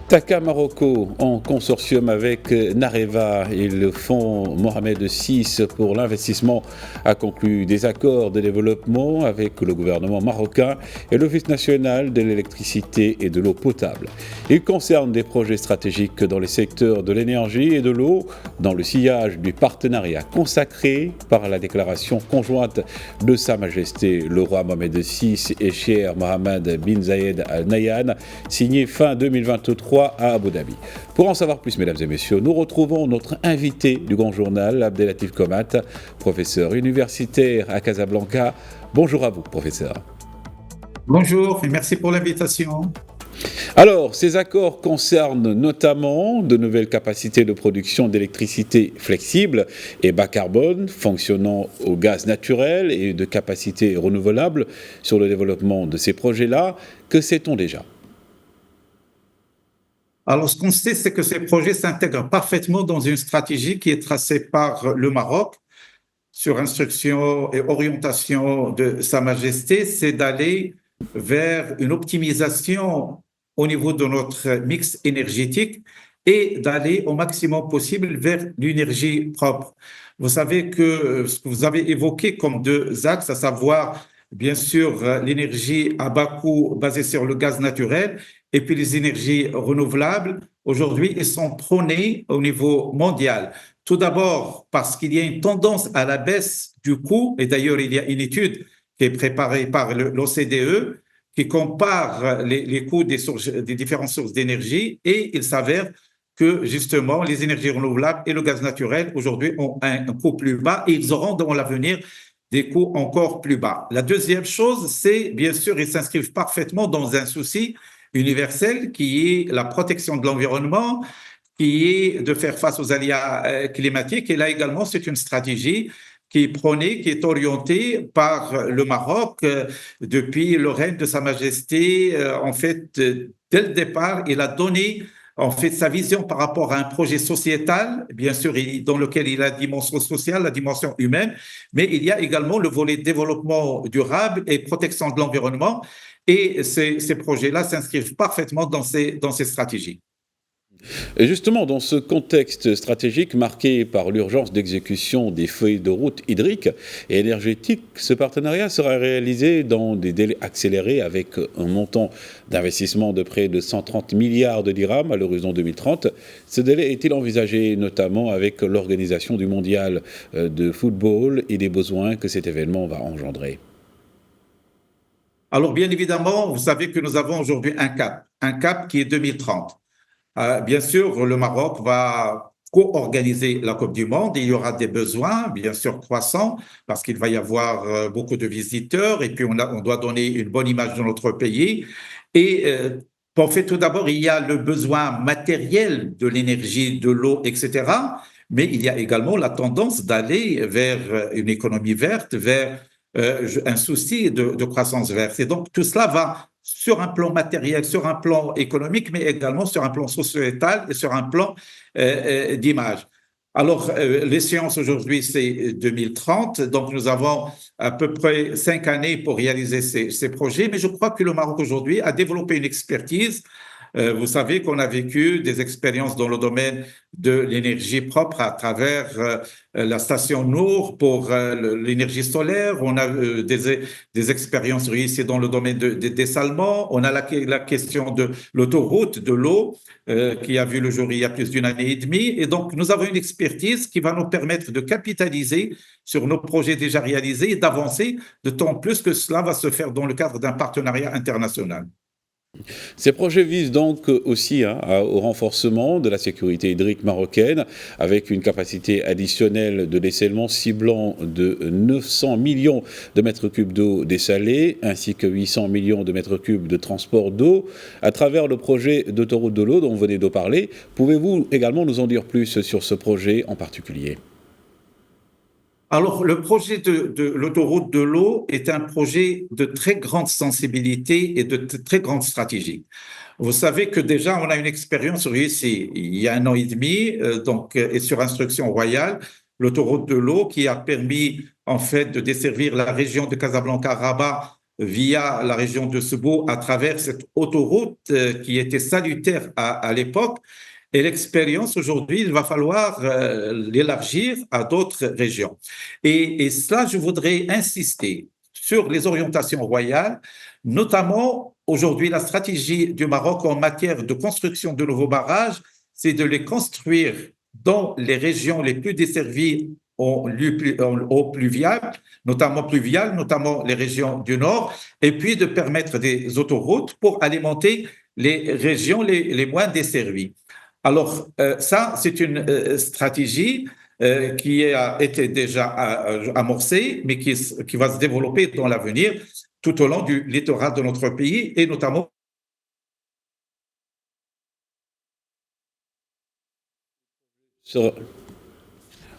TAQA Morocco, en consortium avec Nareva et le fonds Mohamed VI pour l'investissement, a conclu des accords de développement avec le gouvernement marocain et l'Office national de l'électricité et de l'eau potable. Ils concernent des projets stratégiques dans les secteurs de l'énergie et de l'eau, dans le sillage du partenariat consacré par la déclaration conjointe de Sa Majesté le roi Mohamed VI et Cheikh Mohammed bin Zayed Al Nahyan, signé fin 2023 à Abu Dhabi. Pour en savoir plus, mesdames et messieurs, nous retrouvons notre invité du Grand Journal, Abdelatif Komat, professeur universitaire à Casablanca. Bonjour à vous, professeur. Bonjour et merci pour l'invitation. Alors, ces accords concernent notamment de nouvelles capacités de production d'électricité flexible et bas carbone, fonctionnant au gaz naturel et de capacités renouvelables. Sur le développement de ces projets-là, que sait-on déjà ? Alors, ce qu'on sait, c'est que ces projets s'intègrent parfaitement dans une stratégie qui est tracée par le Maroc sur instruction et orientation de Sa Majesté, c'est d'aller vers une optimisation au niveau de notre mix énergétique et d'aller au maximum possible vers l'énergie propre. Vous savez que ce que vous avez évoqué comme deux axes, à savoir bien sûr l'énergie à bas coût basée sur le gaz naturel et puis les énergies renouvelables, aujourd'hui, ils sont prônés au niveau mondial. Tout d'abord parce qu'il y a une tendance à la baisse du coût, et d'ailleurs il y a une étude qui est préparée par l'OCDE qui compare les coûts des différentes sources d'énergie, et il s'avère que justement les énergies renouvelables et le gaz naturel aujourd'hui ont un coût plus bas, et ils auront dans l'avenir des coûts encore plus bas. La deuxième chose, c'est bien sûr, ils s'inscrivent parfaitement dans un souci universel qui est la protection de l'environnement, qui est de faire face aux aléas climatiques. Et là également, c'est une stratégie qui est prônée, qui est orientée par le Maroc depuis le règne de Sa Majesté. En fait, dès le départ, il a donné en fait sa vision par rapport à un projet sociétal, bien sûr, dans lequel il y a la dimension sociale, la dimension humaine, mais il y a également le volet développement durable et protection de l'environnement. Et ces projets-là s'inscrivent parfaitement dans ces stratégies. Et justement, dans ce contexte stratégique marqué par l'urgence d'exécution des feuilles de route hydriques et énergétiques, ce partenariat sera réalisé dans des délais accélérés avec un montant d'investissement de près de 130 milliards de dirhams à l'horizon 2030. Ce délai est-il envisagé notamment avec l'organisation du mondial de football et des besoins que cet événement va engendrer ? Alors, bien évidemment, vous savez que nous avons aujourd'hui un cap qui est 2030. Bien sûr, le Maroc va co-organiser la Coupe du Monde. Il y aura des besoins, bien sûr, croissants, parce qu'il va y avoir beaucoup de visiteurs, et puis on doit donner une bonne image de notre pays. Et en fait, tout d'abord, il y a le besoin matériel de l'énergie, de l'eau, etc. Mais il y a également la tendance d'aller vers une économie verte, vers un souci de croissance verte. Et donc, tout cela va sur un plan matériel, sur un plan économique, mais également sur un plan sociétal et sur un plan d'image. Alors, l'échéance aujourd'hui, c'est 2030. Donc, nous avons à peu près 5 années pour réaliser ces projets. Mais je crois que le Maroc aujourd'hui a développé une expertise. Vous savez qu'on a vécu des expériences dans le domaine de l'énergie propre à travers la station Nour pour l'énergie solaire. On a des expériences réussies dans le domaine des dessalements. On a la question de l'autoroute de l'eau qui a vu le jour il y a plus d'une année et demie. Et donc, nous avons une expertise qui va nous permettre de capitaliser sur nos projets déjà réalisés et d'avancer, d'autant plus que cela va se faire dans le cadre d'un partenariat international. Ces projets visent donc aussi au renforcement de la sécurité hydrique marocaine, avec une capacité additionnelle de dessalement ciblant de 900 millions de mètres cubes d'eau dessalée, ainsi que 800 millions de mètres cubes de transport d'eau. À travers le projet d'autoroute de l'eau dont vous venez de parler, pouvez-vous également nous en dire plus sur ce projet en particulier ? Alors, le projet de l'autoroute de l'eau est un projet de très grande sensibilité et de très grande stratégie. Vous savez que déjà, on a une expérience réussie il y a 1 an et demi, et sur instruction royale, l'autoroute de l'eau qui a permis en fait de desservir la région de Casablanca-Rabat via la région de Sebourg à travers cette autoroute qui était salutaire à l'époque. Et l'expérience, aujourd'hui, il va falloir l'élargir à d'autres régions. Et cela, je voudrais insister sur les orientations royales, notamment aujourd'hui, la stratégie du Maroc en matière de construction de nouveaux barrages, c'est de les construire dans les régions les plus desservies eau pluviale, notamment les régions du Nord, et puis de permettre des autoroutes pour alimenter les régions les moins desservies. Alors, ça, c'est une stratégie qui a été déjà amorcée, mais qui va se développer dans l'avenir tout au long du littoral de notre pays et notamment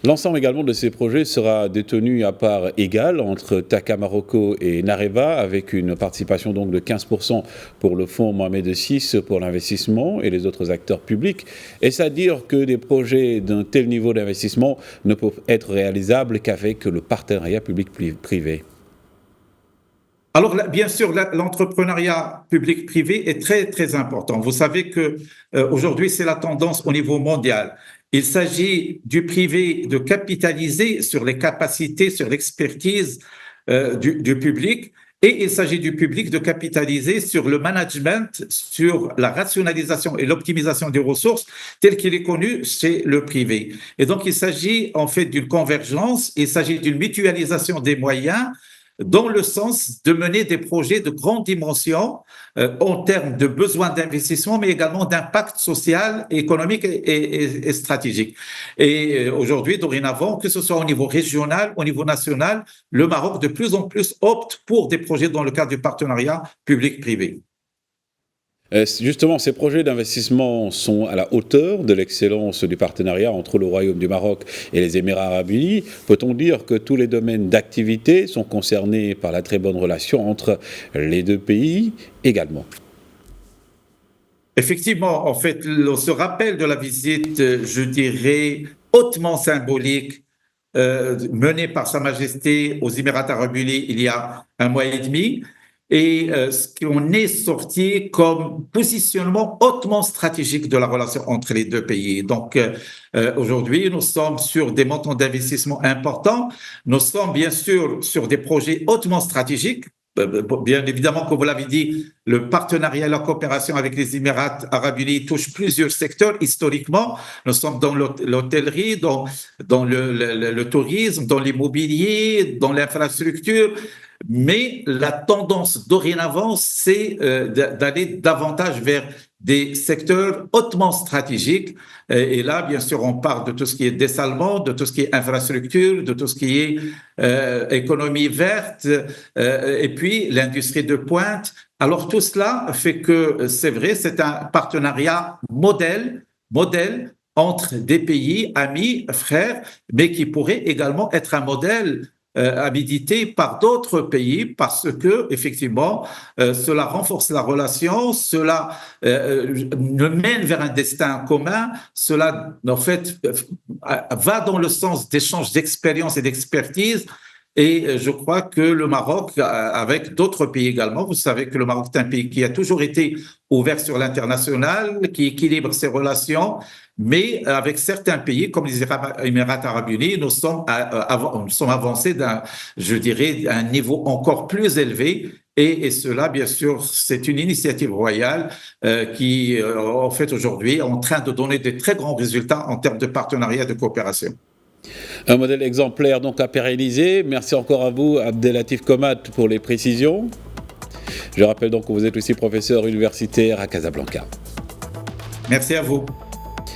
L'ensemble également de ces projets sera détenu à part égale entre TAQA Marocco et Nareva, avec une participation donc de 15% pour le fonds Mohamed VI pour l'investissement et les autres acteurs publics. Est-ce à dire que des projets d'un tel niveau d'investissement ne peuvent être réalisables qu'avec le partenariat public-privé ? Alors, bien sûr, l'entrepreneuriat public-privé est très, très important. Vous savez que aujourd'hui, c'est la tendance au niveau mondial. Il s'agit du privé de capitaliser sur les capacités, sur l'expertise du public, et il s'agit du public de capitaliser sur le management, sur la rationalisation et l'optimisation des ressources tel qu'il est connu chez le privé. Et donc, il s'agit en fait d'une convergence, il s'agit d'une mutualisation des moyens dans le sens de mener des projets de grande dimension en termes de besoins d'investissement, mais également d'impact social, économique et stratégique. Et aujourd'hui, dorénavant, que ce soit au niveau régional, au niveau national, le Maroc de plus en plus opte pour des projets dans le cadre du partenariat public-privé. Justement, ces projets d'investissement sont à la hauteur de l'excellence du partenariat entre le Royaume du Maroc et les Émirats arabes unis. Peut-on dire que tous les domaines d'activité sont concernés par la très bonne relation entre les deux pays également ? Effectivement, en fait, on se rappelle de la visite, je dirais, hautement symbolique menée par Sa Majesté aux Émirats arabes unis il y a un mois et demi. Et ce qu'on est sorti comme positionnement hautement stratégique de la relation entre les deux pays. Donc aujourd'hui, nous sommes sur des montants d'investissement importants. Nous sommes bien sûr sur des projets hautement stratégiques. Bien évidemment, comme vous l'avez dit, le partenariat et la coopération avec les Émirats arabes unis touchent plusieurs secteurs historiquement. Nous sommes dans l'hôtellerie, dans le tourisme, dans l'immobilier, dans l'infrastructure. Mais la tendance dorénavant, c'est d'aller davantage vers des secteurs hautement stratégiques. Et là, bien sûr, on parle de tout ce qui est dessalement, de tout ce qui est infrastructure, de tout ce qui est économie verte, et puis l'industrie de pointe. Alors tout cela fait que, c'est vrai, c'est un partenariat modèle entre des pays amis, frères, mais qui pourrait également être un modèle habilité par d'autres pays parce que effectivement cela renforce la relation, cela nous mène vers un destin commun, cela en fait va dans le sens d'échange d'expérience et d'expertise. Et je crois que le Maroc, avec d'autres pays également, vous savez que le Maroc est un pays qui a toujours été ouvert sur l'international, qui équilibre ses relations, mais avec certains pays comme les Émirats arabes unis, nous sommes avancés je dirais, à un niveau encore plus élevé. Et cela, bien sûr, c'est une initiative royale qui, en fait, aujourd'hui, est en train de donner de très grands résultats en termes de partenariat et de coopération. Un modèle exemplaire donc à pérenniser. Merci encore à vous, Abdellatif Komat, pour les précisions. Je rappelle donc que vous êtes aussi professeur universitaire à Casablanca. Merci à vous.